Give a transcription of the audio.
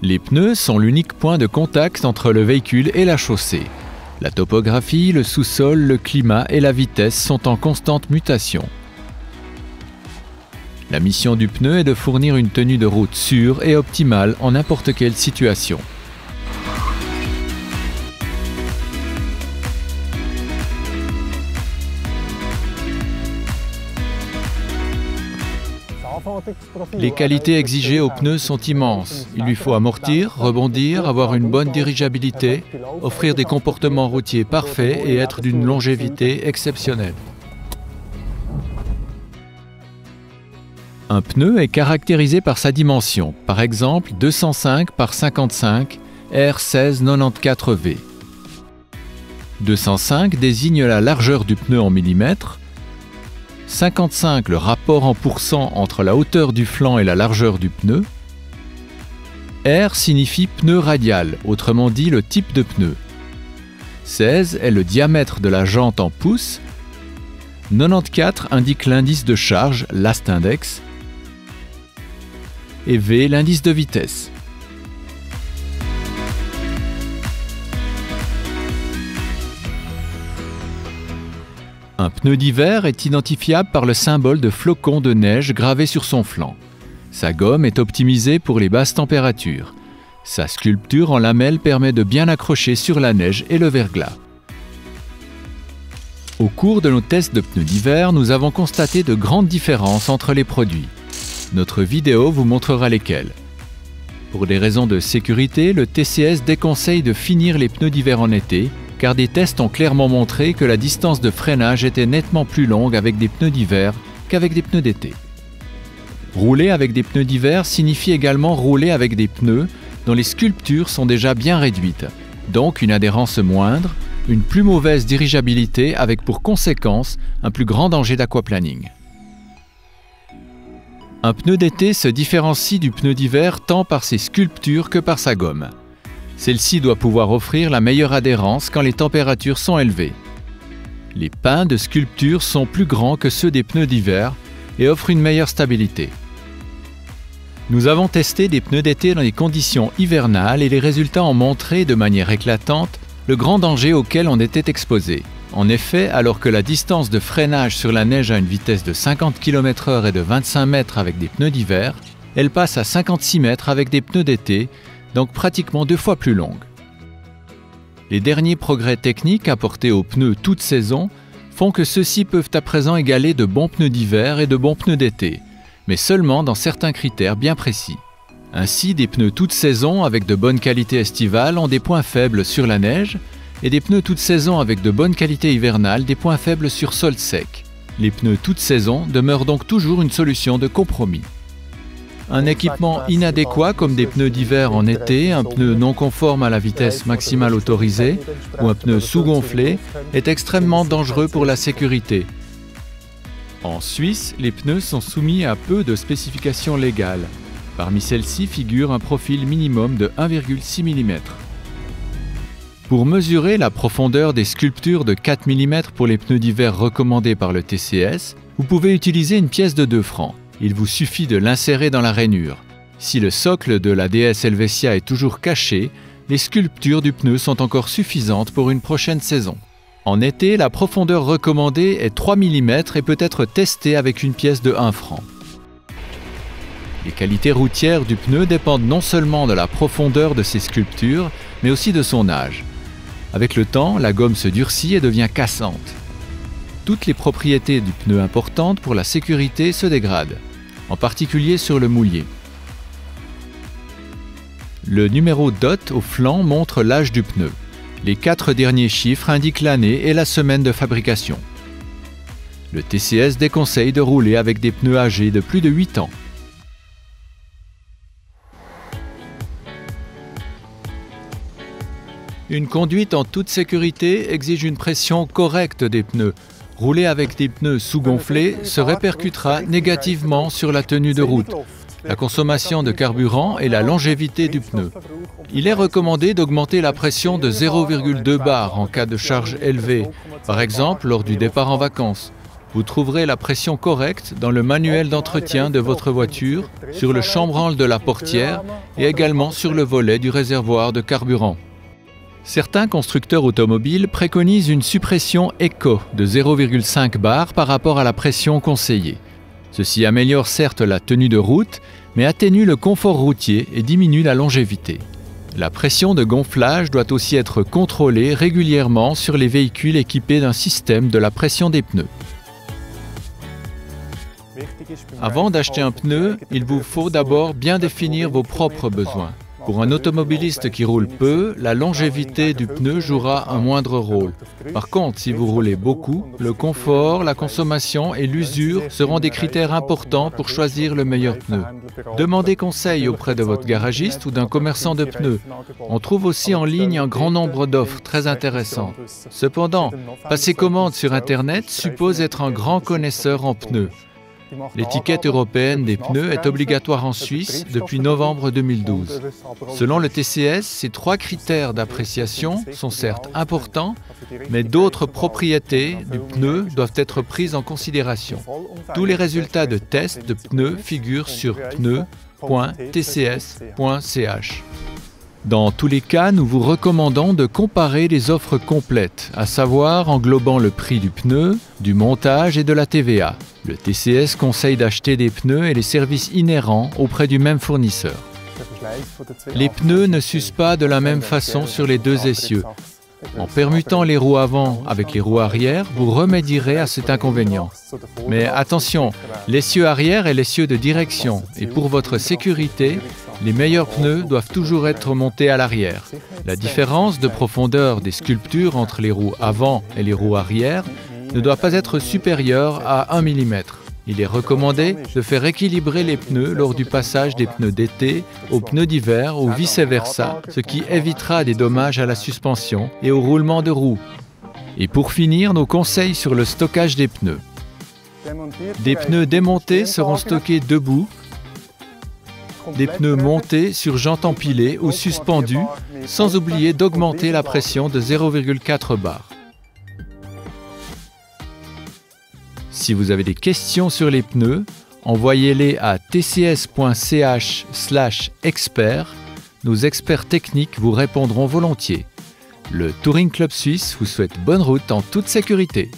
Les pneus sont l'unique point de contact entre le véhicule et la chaussée. La topographie, le sous-sol, le climat et la vitesse sont en constante mutation. La mission du pneu est de fournir une tenue de route sûre et optimale en n'importe quelle situation. Les qualités exigées aux pneus sont immenses. Il lui faut amortir, rebondir, avoir une bonne dirigeabilité, offrir des comportements routiers parfaits et être d'une longévité exceptionnelle. Un pneu est caractérisé par sa dimension, par exemple 205 par 55 R1694V. 205 désigne la largeur du pneu en millimètres, 55 le rapport en pourcent entre la hauteur du flanc et la largeur du pneu. R signifie pneu radial, autrement dit le type de pneu. 16 est le diamètre de la jante en pouces. 94 indique l'indice de charge, last index. Et V l'indice de vitesse. Un pneu d'hiver est identifiable par le symbole de flocon de neige gravé sur son flanc. Sa gomme est optimisée pour les basses températures. Sa sculpture en lamelles permet de bien accrocher sur la neige et le verglas. Au cours de nos tests de pneus d'hiver, nous avons constaté de grandes différences entre les produits. Notre vidéo vous montrera lesquelles. Pour des raisons de sécurité, le TCS déconseille de finir les pneus d'hiver en été, car des tests ont clairement montré que la distance de freinage était nettement plus longue avec des pneus d'hiver qu'avec des pneus d'été. Rouler avec des pneus d'hiver signifie également rouler avec des pneus dont les sculptures sont déjà bien réduites, donc une adhérence moindre, une plus mauvaise dirigeabilité avec pour conséquence un plus grand danger d'aquaplaning. Un pneu d'été se différencie du pneu d'hiver tant par ses sculptures que par sa gomme. Celle-ci doit pouvoir offrir la meilleure adhérence quand les températures sont élevées. Les pins de sculpture sont plus grands que ceux des pneus d'hiver et offrent une meilleure stabilité. Nous avons testé des pneus d'été dans les conditions hivernales et les résultats ont montré de manière éclatante le grand danger auquel on était exposé. En effet, alors que la distance de freinage sur la neige a une vitesse de 50 km/h et de 25 mètres avec des pneus d'hiver, elle passe à 56 mètres avec des pneus d'été, donc pratiquement 2 fois plus longue. Les derniers progrès techniques apportés aux pneus toute saison font que ceux-ci peuvent à présent égaler de bons pneus d'hiver et de bons pneus d'été, mais seulement dans certains critères bien précis. Ainsi, des pneus toute saison avec de bonnes qualités estivales ont des points faibles sur la neige et des pneus toute saison avec de bonnes qualités hivernales des points faibles sur sol sec. Les pneus toute saison demeurent donc toujours une solution de compromis. Un équipement inadéquat comme des pneus d'hiver en été, un pneu non conforme à la vitesse maximale autorisée ou un pneu sous-gonflé est extrêmement dangereux pour la sécurité. En Suisse, les pneus sont soumis à peu de spécifications légales. Parmi celles-ci figure un profil minimum de 1,6 mm. Pour mesurer la profondeur des sculptures de 4 mm pour les pneus d'hiver recommandés par le TCS, vous pouvez utiliser une pièce de 2 francs. Il vous suffit de l'insérer dans la rainure. Si le socle de la DS Helvetia est toujours caché, les sculptures du pneu sont encore suffisantes pour une prochaine saison. En été, la profondeur recommandée est 3 mm et peut être testée avec une pièce de 1 franc. Les qualités routières du pneu dépendent non seulement de la profondeur de ses sculptures, mais aussi de son âge. Avec le temps, la gomme se durcit et devient cassante. Toutes les propriétés du pneu importantes pour la sécurité se dégradent, en particulier sur le moulier. Le numéro DOT au flanc montre l'âge du pneu. Les 4 derniers chiffres indiquent l'année et la semaine de fabrication. Le TCS déconseille de rouler avec des pneus âgés de plus de 8 ans. Une conduite en toute sécurité exige une pression correcte des pneus. Rouler avec des pneus sous-gonflés se répercutera négativement sur la tenue de route, la consommation de carburant et la longévité du pneu. Il est recommandé d'augmenter la pression de 0,2 bar en cas de charge élevée, par exemple lors du départ en vacances. Vous trouverez la pression correcte dans le manuel d'entretien de votre voiture, sur le chambranle de la portière et également sur le volet du réservoir de carburant. Certains constructeurs automobiles préconisent une suppression éco de 0,5 bar par rapport à la pression conseillée. Ceci améliore certes la tenue de route, mais atténue le confort routier et diminue la longévité. La pression de gonflage doit aussi être contrôlée régulièrement sur les véhicules équipés d'un système de la pression des pneus. Avant d'acheter un pneu, il vous faut d'abord bien définir vos propres besoins. Pour un automobiliste qui roule peu, la longévité du pneu jouera un moindre rôle. Par contre, si vous roulez beaucoup, le confort, la consommation et l'usure seront des critères importants pour choisir le meilleur pneu. Demandez conseil auprès de votre garagiste ou d'un commerçant de pneus. On trouve aussi en ligne un grand nombre d'offres très intéressantes. Cependant, passer commande sur Internet suppose être un grand connaisseur en pneus. L'étiquette européenne des pneus est obligatoire en Suisse depuis novembre 2012. Selon le TCS, ces 3 critères d'appréciation sont certes importants, mais d'autres propriétés du pneu doivent être prises en considération. Tous les résultats de tests de pneus figurent sur pneus.tcs.ch. Dans tous les cas, nous vous recommandons de comparer les offres complètes, à savoir englobant le prix du pneu, du montage et de la TVA. Le TCS conseille d'acheter des pneus et les services inhérents auprès du même fournisseur. Les pneus ne s'usent pas de la même façon sur les 2 essieux. En permutant les roues avant avec les roues arrière, vous remédierez à cet inconvénient. Mais attention, l'essieu arrière est l'essieu de direction et pour votre sécurité, les meilleurs pneus doivent toujours être montés à l'arrière. La différence de profondeur des sculptures entre les roues avant et les roues arrière ne doit pas être supérieure à 1 mm. Il est recommandé de faire équilibrer les pneus lors du passage des pneus d'été aux pneus d'hiver ou vice-versa, ce qui évitera des dommages à la suspension et au roulement de roues. Et pour finir, nos conseils sur le stockage des pneus. Des pneus démontés seront stockés debout, des pneus montés sur jantes empilées ou suspendus, sans oublier d'augmenter la pression de 0,4 bar. Si vous avez des questions sur les pneus, envoyez-les à tcs.ch/expert. Nos experts techniques vous répondront volontiers. Le Touring Club Suisse vous souhaite bonne route en toute sécurité.